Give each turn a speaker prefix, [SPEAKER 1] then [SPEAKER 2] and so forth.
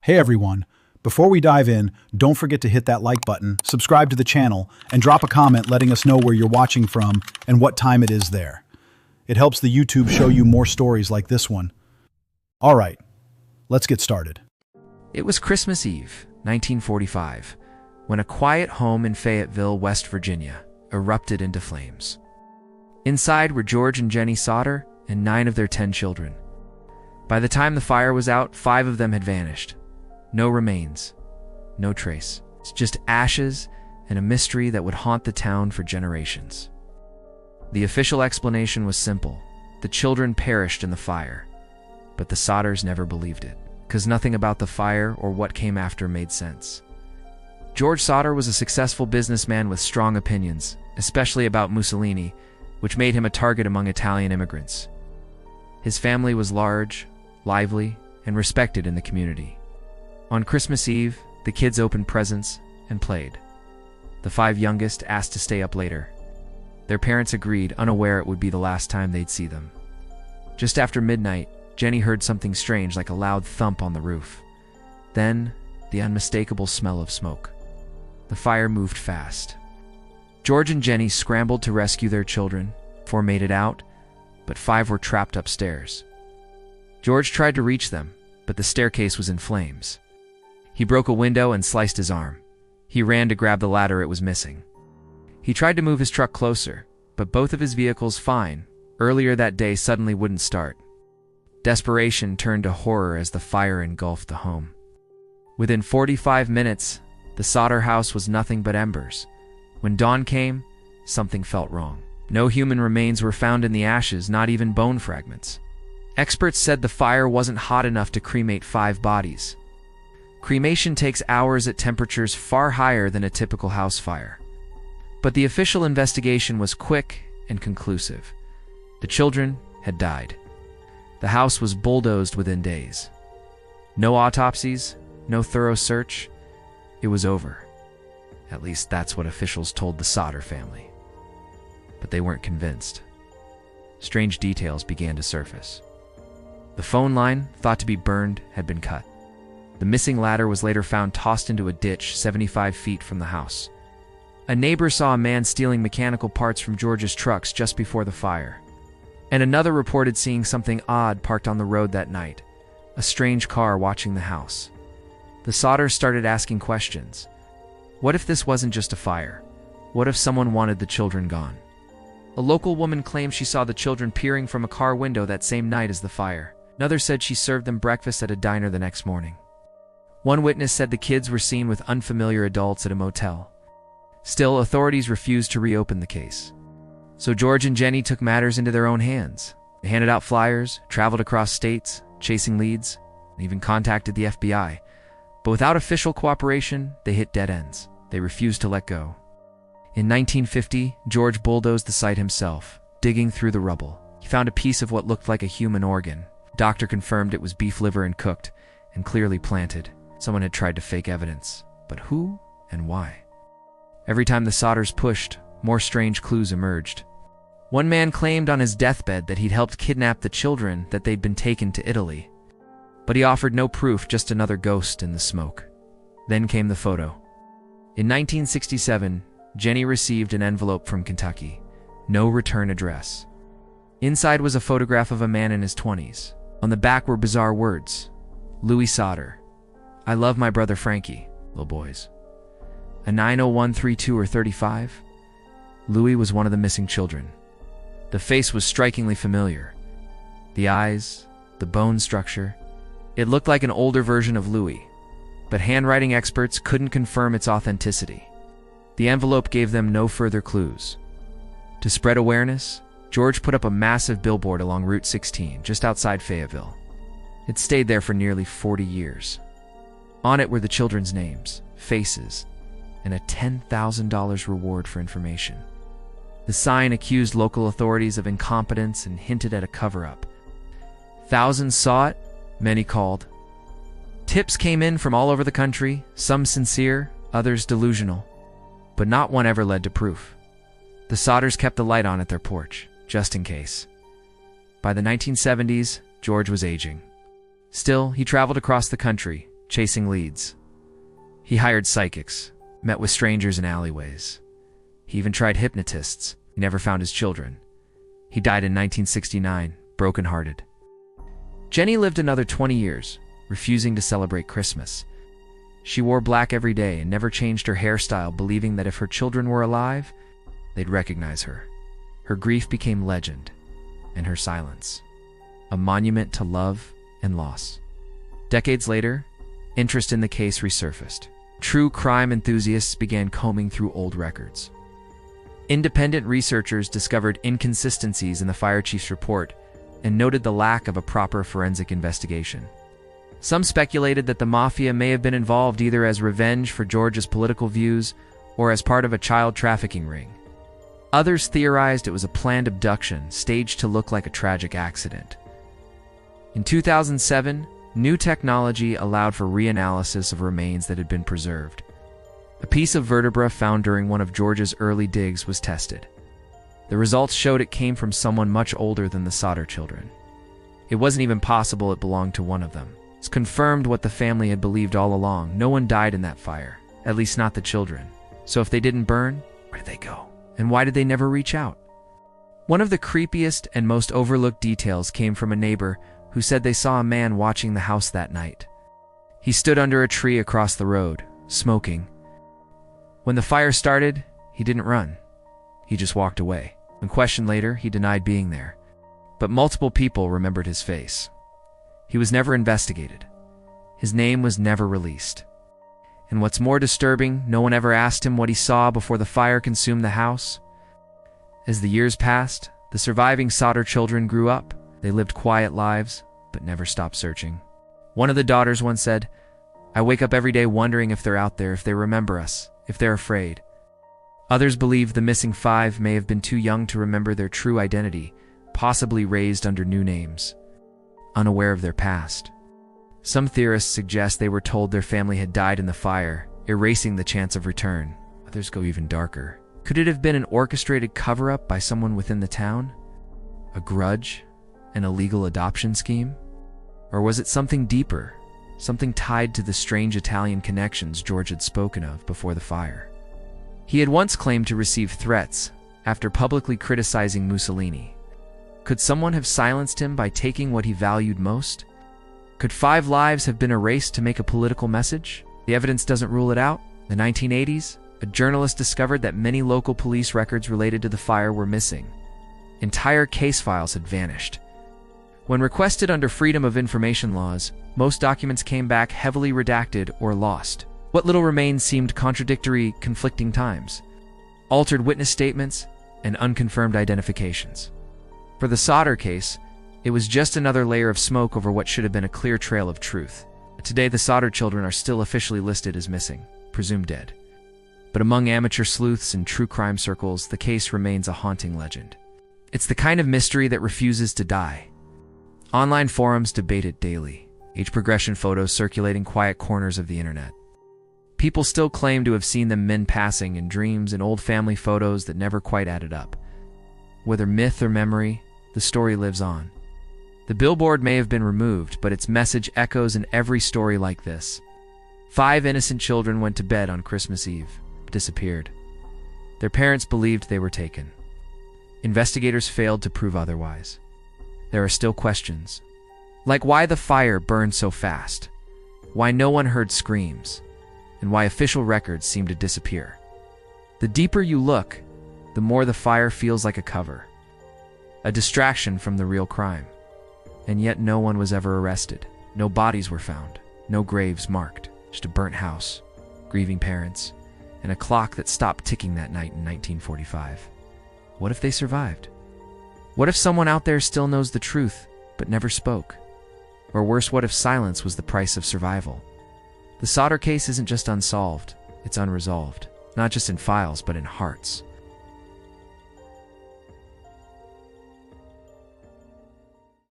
[SPEAKER 1] Hey everyone, before we dive in, don't forget to hit that like button, subscribe to the channel, and drop a comment letting us know where you're watching from and what time it is there. It helps the YouTube show you more stories like this one. All right, let's get started.
[SPEAKER 2] It was Christmas Eve, 1945, when a quiet home in Fayetteville, West Virginia, erupted into flames. Inside were George and Jenny Sodder and 9 of their 10 children. By the time the fire was out, 5 of them had vanished. No remains, no trace. It's just ashes and a mystery that would haunt the town for generations. The official explanation was simple. The children perished in the fire. But the Sodders never believed it, because nothing about the fire or what came after made sense. George Sodder was a successful businessman with strong opinions, especially about Mussolini, which made him a target among Italian immigrants. His family was large, lively, and respected in the community. On Christmas Eve, the kids opened presents and played. The 5 youngest asked to stay up later. Their parents agreed, unaware it would be the last time they'd see them. Just after midnight, Jenny heard something strange like a loud thump on the roof. Then, the unmistakable smell of smoke. The fire moved fast. George and Jenny scrambled to rescue their children. 4 made it out, but 5 were trapped upstairs. George tried to reach them, but the staircase was in flames. He broke a window and sliced his arm. He ran to grab the ladder it was missing. He tried to move his truck closer, but both of his vehicles, fine, earlier that day, suddenly wouldn't start. Desperation turned to horror as the fire engulfed the home. Within 45 minutes, the Sodder house was nothing but embers. When dawn came, something felt wrong. No human remains were found in the ashes, not even bone fragments. Experts said the fire wasn't hot enough to cremate 5 bodies. Cremation takes hours at temperatures far higher than a typical house fire. But the official investigation was quick and conclusive. The children had died. The house was bulldozed within days. No autopsies, no thorough search. It was over. At least that's what officials told the Sodder family. But they weren't convinced. Strange details began to surface. The phone line, thought to be burned, had been cut. The missing ladder was later found tossed into a ditch 75 feet from the house. A neighbor saw a man stealing mechanical parts from George's trucks just before the fire. And another reported seeing something odd parked on the road that night, a strange car watching the house. The Sodders started asking questions. What if this wasn't just a fire? What if someone wanted the children gone? A local woman claimed she saw the children peering from a car window that same night as the fire. Another said she served them breakfast at a diner the next morning. One witness said the kids were seen with unfamiliar adults at a motel. Still, authorities refused to reopen the case. So George and Jenny took matters into their own hands. They handed out flyers, traveled across states, chasing leads, and even contacted the FBI. But without official cooperation, they hit dead ends. They refused to let go. In 1950, George bulldozed the site himself, digging through the rubble. He found a piece of what looked like a human organ. The doctor confirmed it was beef liver and cooked, and clearly planted. Someone had tried to fake evidence. But who and why? Every time the Sodders pushed, more strange clues emerged. One man claimed on his deathbed that he'd helped kidnap the children, that they'd been taken to Italy. But he offered no proof, just another ghost in the smoke. Then came the photo. In 1967, Jenny received an envelope from Kentucky. No return address. Inside was a photograph of a man in his 20s. On the back were bizarre words. Louis Sodder. I love my brother Frankie, little boys. A 90132 or 35? Louis was one of the missing children. The face was strikingly familiar. The eyes, the bone structure. It looked like an older version of Louis, but handwriting experts couldn't confirm its authenticity. The envelope gave them no further clues. To spread awareness, George put up a massive billboard along Route 16, just outside Fayetteville. It stayed there for nearly 40 years. On it were the children's names, faces, and a $10,000 reward for information. The sign accused local authorities of incompetence and hinted at a cover-up. Thousands saw it, many called. Tips came in from all over the country, some sincere, others delusional. But not one ever led to proof. The Sodders kept the light on at their porch, just in case. By the 1970s, George was aging. Still, he traveled across the country, chasing leads. He hired psychics, met with strangers in alleyways. He even tried hypnotists. He never found his children. He died in 1969, brokenhearted. Jenny lived another 20 years, refusing to celebrate Christmas. She wore black every day and never changed her hairstyle, believing that if her children were alive, they'd recognize her. Her grief became legend, and her silence a monument to love and loss. Decades later, interest in the case resurfaced. True crime enthusiasts began combing through old records. Independent researchers discovered inconsistencies in the fire chief's report and noted the lack of a proper forensic investigation. Some speculated that the mafia may have been involved either as revenge for George's political views or as part of a child trafficking ring. Others theorized it was a planned abduction, staged to look like a tragic accident. In 2007, new technology allowed for reanalysis of remains that had been preserved. A piece of vertebra found during one of George's early digs was tested. The results showed it came from someone much older than the Sodder children. It wasn't even possible it belonged to one of them. It's confirmed what the family had believed all along. No one died in that fire, at least not the children. So if they didn't burn, where did they go? And why did they never reach out? One of the creepiest and most overlooked details came from a neighbor who said they saw a man watching the house that night. He stood under a tree across the road, smoking. When the fire started, he didn't run. He just walked away. When questioned later, he denied being there. But multiple people remembered his face. He was never investigated. His name was never released. And what's more disturbing, no one ever asked him what he saw before the fire consumed the house. As the years passed, the surviving Sodder children grew up. They lived quiet lives, but never stopped searching. One of the daughters once said, "I wake up every day wondering if they're out there, if they remember us, if they're afraid." Others believe the missing five may have been too young to remember their true identity, possibly raised under new names, unaware of their past. Some theorists suggest they were told their family had died in the fire, erasing the chance of return. Others go even darker. Could it have been an orchestrated cover-up by someone within the town? A grudge? An illegal adoption scheme? Or was it something deeper, something tied to the strange Italian connections George had spoken of before the fire? He had once claimed to receive threats after publicly criticizing Mussolini. Could someone have silenced him by taking what he valued most? Could 5 lives have been erased to make a political message? The evidence doesn't rule it out. In the 1980s, a journalist discovered that many local police records related to the fire were missing. Entire case files had vanished. When requested under Freedom of Information laws, most documents came back heavily redacted or lost. What little remained seemed contradictory, conflicting times, altered witness statements, and unconfirmed identifications. For the Sodder case, it was just another layer of smoke over what should have been a clear trail of truth. Today, the Sodder children are still officially listed as missing, presumed dead. But among amateur sleuths and true crime circles, the case remains a haunting legend. It's the kind of mystery that refuses to die. Online forums debate it daily, age progression photos circulating quiet corners of the internet. People still claim to have seen them men passing in dreams and old family photos that never quite added up. Whether myth or memory, the story lives on. The billboard may have been removed, but its message echoes in every story like this. 5 innocent children went to bed on Christmas Eve, disappeared. Their parents believed they were taken. Investigators failed to prove otherwise. There are still questions, like why the fire burned so fast, why no one heard screams, and why official records seem to disappear. The deeper you look, the more the fire feels like a cover, a distraction from the real crime. And yet no one was ever arrested. No bodies were found, no graves marked, just a burnt house, grieving parents, and a clock that stopped ticking that night in 1945. What if they survived? What if someone out there still knows the truth, but never spoke? Or worse, what if silence was the price of survival? The Sodder case isn't just unsolved, it's unresolved, not just in files, but in hearts.